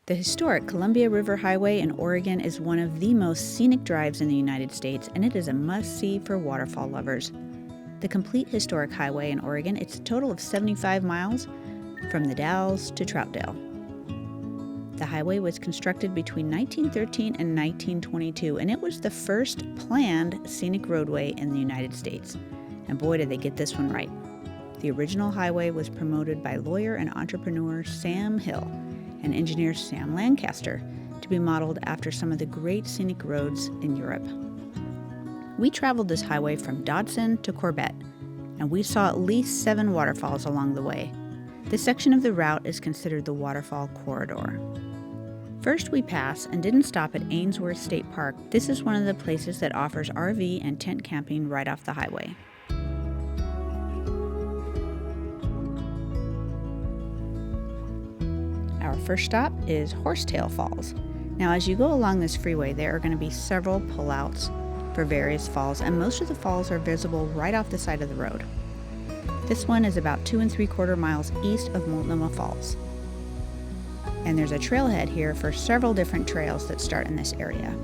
The historic Columbia River Highway in Oregon is one of the most scenic drives in the United States, and it is a must-see for waterfall lovers. The complete historic highway in Oregon, it's a total of 75 miles from the Dalles to Troutdale. The highway was constructed between 1913 and 1922, and it was the first planned scenic roadway in the United States. And boy, did they get this one right. The original highway was promoted by lawyer and entrepreneur Sam Hill and engineer Sam Lancaster to be modeled after some of the great scenic roads in Europe. We traveled this highway from Dodson to Corbett, and we saw at least 7 waterfalls along the way. This section of the route is considered the Waterfall Corridor. First, we pass and didn't stop at Ainsworth State Park. This is one of the places that offers RV and tent camping right off the highway. Our first stop is Horsetail Falls. Now, as you go along this freeway, there are going to be several pullouts for various falls, and most of the falls are visible right off the side of the road. This one is about 2 3/4 miles east of Multnomah Falls. And there's a trailhead here for several different trails that start in this area.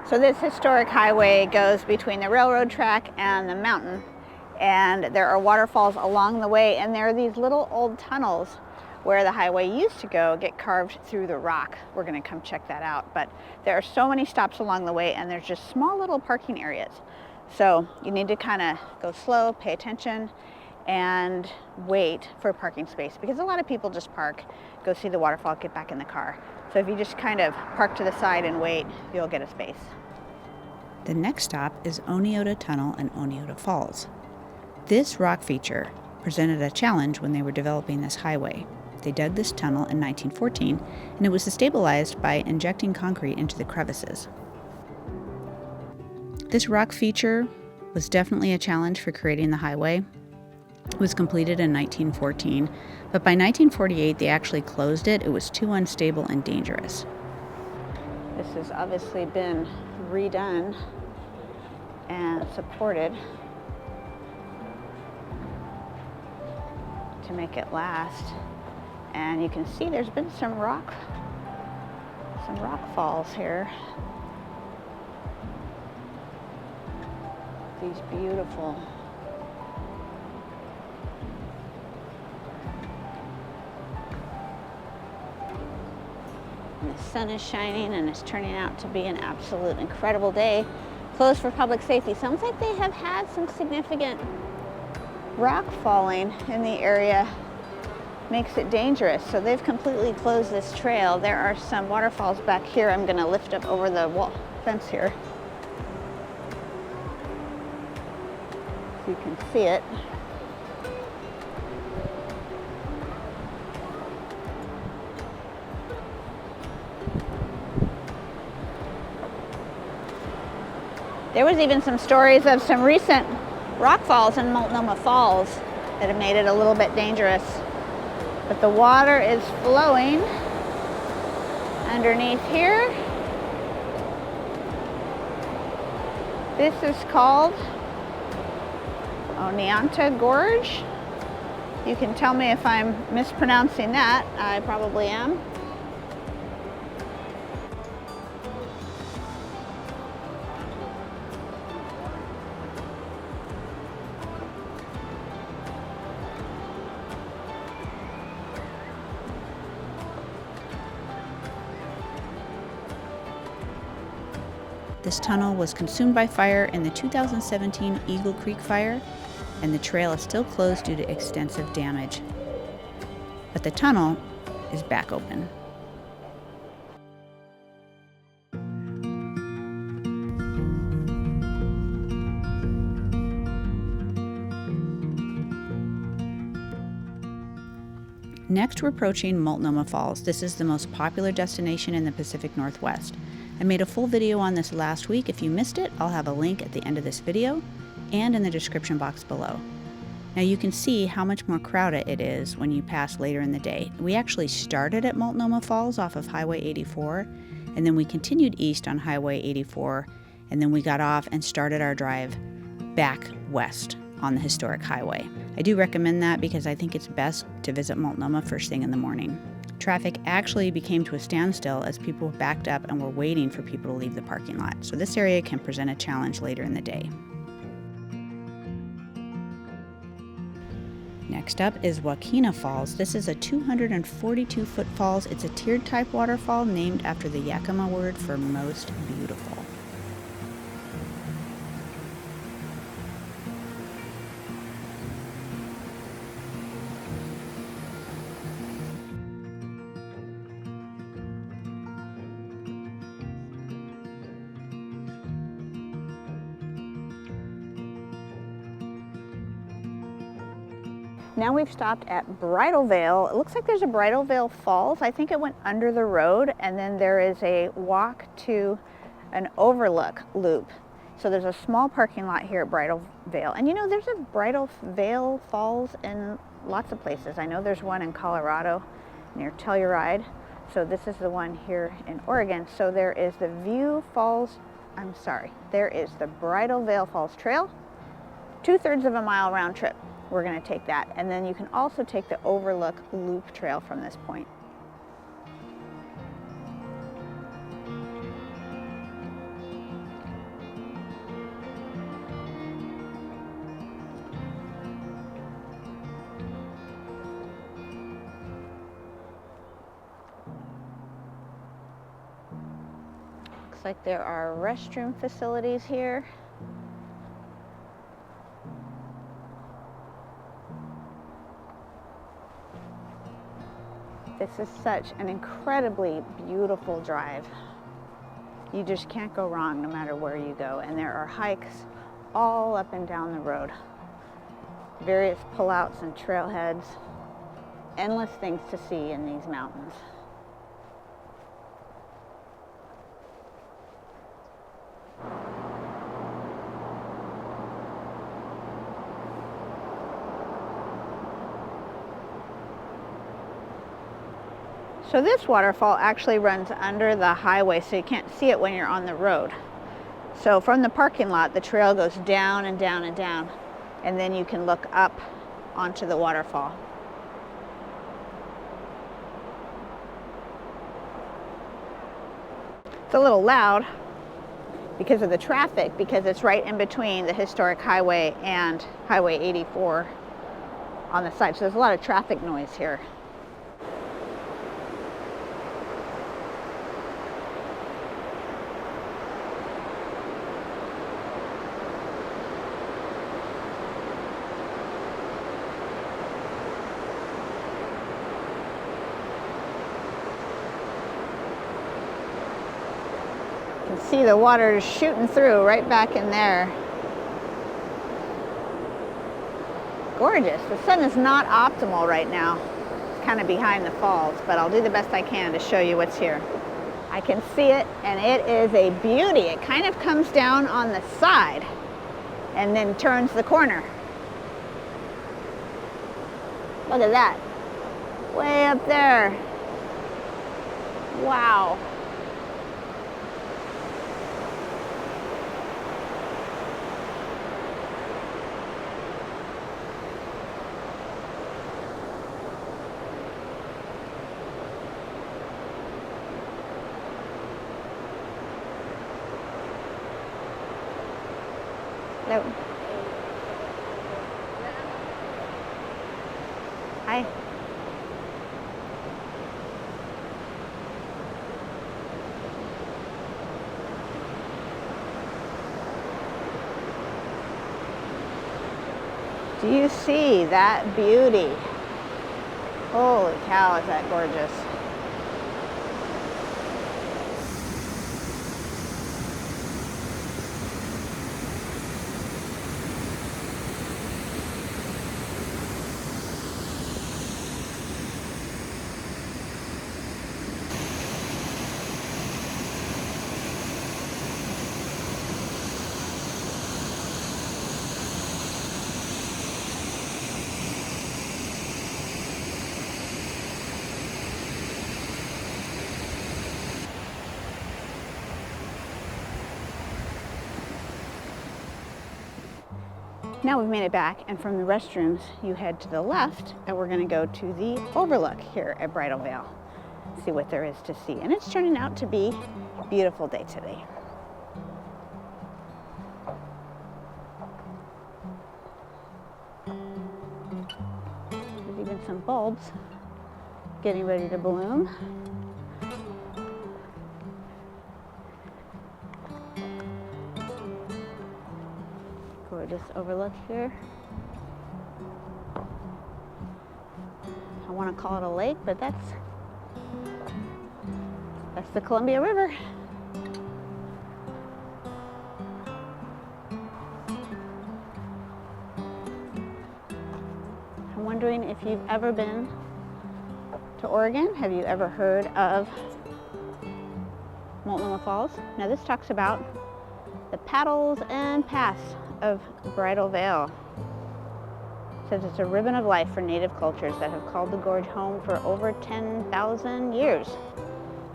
So this historic highway goes between the railroad track and the mountain, and there are waterfalls along the way, and there are these little old tunnels where the highway used to go get carved through the rock. We're going to come check that out, but there are so many stops along the way, and there's just small little parking areas. So you need to kind of go slow, pay attention, and wait for a parking space, because a lot of people just park, go see the waterfall, get back in the car. So if you just kind of park to the side and wait, you'll get a space. The next stop is Oneonta Tunnel and Oneonta Falls. This rock feature presented a challenge when they were developing this highway. They dug this tunnel in 1914, and it was stabilized by injecting concrete into the crevices. This rock feature was definitely a challenge for creating the highway. It was completed in 1914, but by 1948 they actually closed it. It was too unstable and dangerous. This has obviously been redone and supported to make it last. And you can see there's been some rock falls here. These beautiful and the sun is shining, and it's turning out to be an absolute incredible day. Closed for public safety. Sounds like they have had some significant rock falling in the area. Makes it dangerous. So they've completely closed this trail. There are some waterfalls back here. I'm going to lift up over the wall fence here so you can see it. There was even some stories of some recent rock falls in Multnomah Falls that have made it a little bit dangerous. But the water is flowing underneath here. This is called Oneonta Gorge. You can tell me if I'm mispronouncing that. I probably am. This tunnel was consumed by fire in the 2017 Eagle Creek fire, and the trail is still closed due to extensive damage. But the tunnel is back open. Next, we're approaching Multnomah Falls. This is the most popular destination in the Pacific Northwest. I made a full video on this last week. If you missed it, I'll have a link at the end of this video and in the description box below. Now you can see how much more crowded it is when you pass later in the day. We actually started at Multnomah Falls off of Highway 84, and then we continued east on Highway 84, and then we got off and started our drive back west on the historic highway. I do recommend that because I think it's best to visit Multnomah first thing in the morning. Traffic actually became to a standstill as people backed up and were waiting for people to leave the parking lot, so this area can present a challenge later in the day. Next up is Wahkeena Falls. This is a 242-foot falls. It's a tiered type waterfall named after the Yakima word for most beautiful. Now we've stopped at Bridal Veil. It looks like there's a Bridal Veil Falls. I think it went under the road, and then there is a walk to an overlook loop. So there's a small parking lot here at Bridal Veil. And you know, there's a Bridal Veil Falls in lots of places. I know there's one in Colorado near Telluride. So this is the one here in Oregon. So there is the there is the Bridal Veil Falls Trail, 2/3 of a mile round trip. We're going to take that, and then you can also take the Overlook Loop Trail from this point. Looks like there are restroom facilities here. This is such an incredibly beautiful drive. You just can't go wrong no matter where you go. And there are hikes all up and down the road. Various pullouts and trailheads. Endless things to see in these mountains. So this waterfall actually runs under the highway, so you can't see it when you're on the road. So from the parking lot, the trail goes down and down and down, and then you can look up onto the waterfall. It's a little loud because of the traffic, because it's right in between the historic highway and Highway 84 on the side. So there's a lot of traffic noise here. You can see the water is shooting through right back in there. Gorgeous. The sun is not optimal right now. It's kind of behind the falls, but I'll do the best I can to show you what's here. I can see it, and it is a beauty. It kind of comes down on the side and then turns the corner. Look at that. Way up there. Wow. Hello. Hi. Do you see that beauty? Holy cow, is that gorgeous. Now we've made it back, and from the restrooms, you head to the left, and we're gonna go to the overlook here at Bridal Veil, see what there is to see. And it's turning out to be a beautiful day today. There's even some bulbs getting ready to bloom. Gorgeous overlook here. I want to call it a lake, but that's the Columbia River. I'm wondering if you've ever been to Oregon. Have you ever heard of Multnomah Falls? Now this talks about the paddles and paths of Bridal Veil. It says it's a ribbon of life for native cultures that have called the gorge home for over 10,000 years.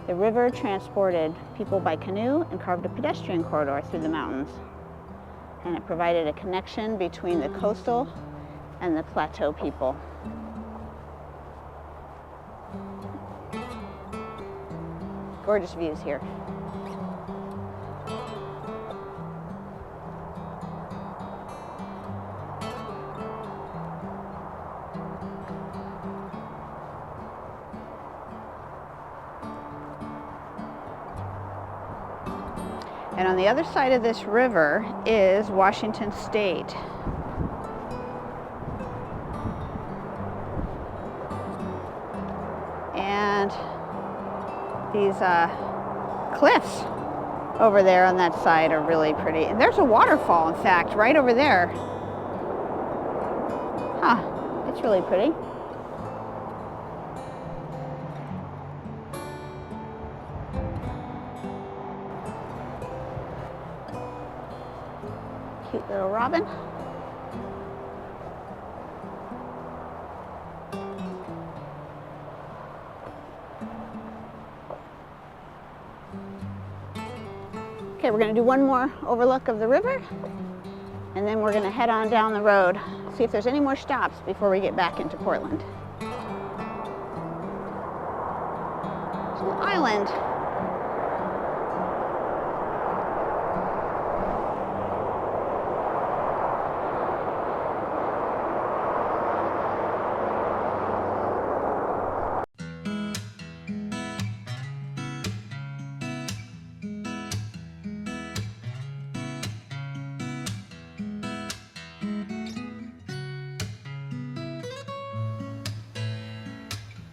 The river transported people by canoe and carved a pedestrian corridor through the mountains. And it provided a connection between the coastal and the plateau people. Gorgeous views here. And on the other side of this river is Washington State. And these cliffs over there on that side are really pretty. And there's a waterfall, in fact, right over there. Huh, it's really pretty. Cute little robin. Okay, we're going to do one more overlook of the river, and then we're going to head on down the road, see if there's any more stops before we get back into Portland. It's an island.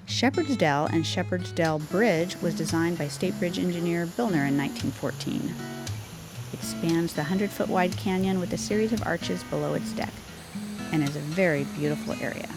Shepperds Dell and Shepperds Dell Bridge was designed by State Bridge engineer Billner in 1914. It spans the 100-foot wide canyon with a series of arches below its deck and is a very beautiful area.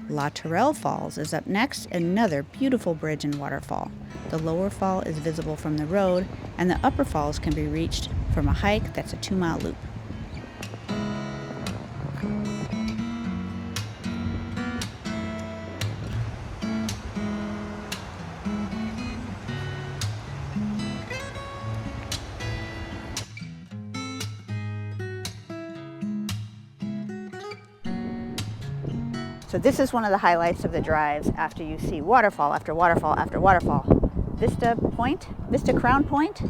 Latourell Falls is up next, another beautiful bridge and waterfall. The lower fall is visible from the road, and the upper falls can be reached from a hike that's a 2-mile loop. So this is one of the highlights of the drives after you see waterfall after waterfall after waterfall. Vista Crown Point.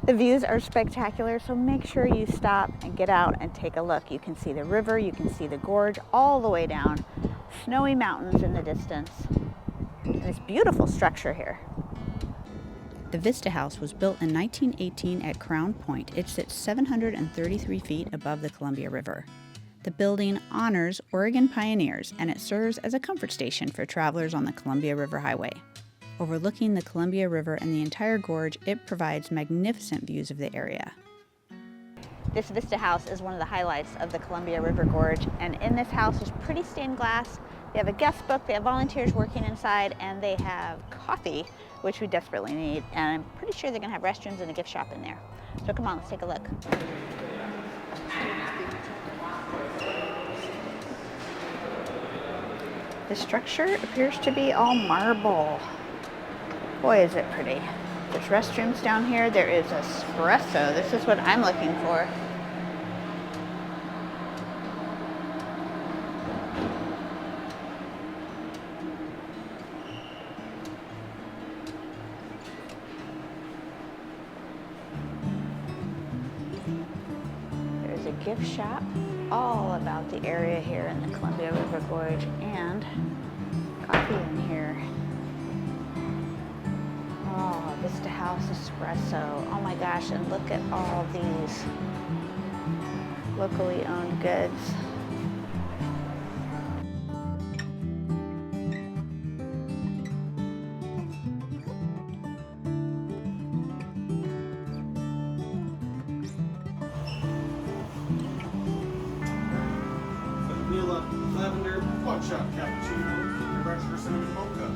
The views are spectacular, so make sure you stop and get out and take a look. You can see the river, you can see the gorge all the way down, snowy mountains in the distance, and this beautiful structure here. The Vista House was built in 1918 at Crown Point. It sits 733 feet above the Columbia River. The building honors Oregon pioneers, and it serves as a comfort station for travelers on the Columbia River Highway. Overlooking the Columbia River and the entire gorge, it provides magnificent views of the area. This Vista House is one of the highlights of the Columbia River Gorge, and in this house is pretty stained glass. They have a guest book, they have volunteers working inside, and they have coffee, which we desperately need, and I'm pretty sure they're going to have restrooms and a gift shop in there. So come on, let's take a look. The structure appears to be all marble. Boy, is it pretty. There's restrooms down here. There is espresso. This is what I'm looking for. There's a gift shop all about the area here in the Columbia River Gorge, and coffee in here. Oh, Vista House espresso. Oh my gosh, and look at all these locally owned goods. Lavender buckshot cappuccino, your extra cinnamon mocha.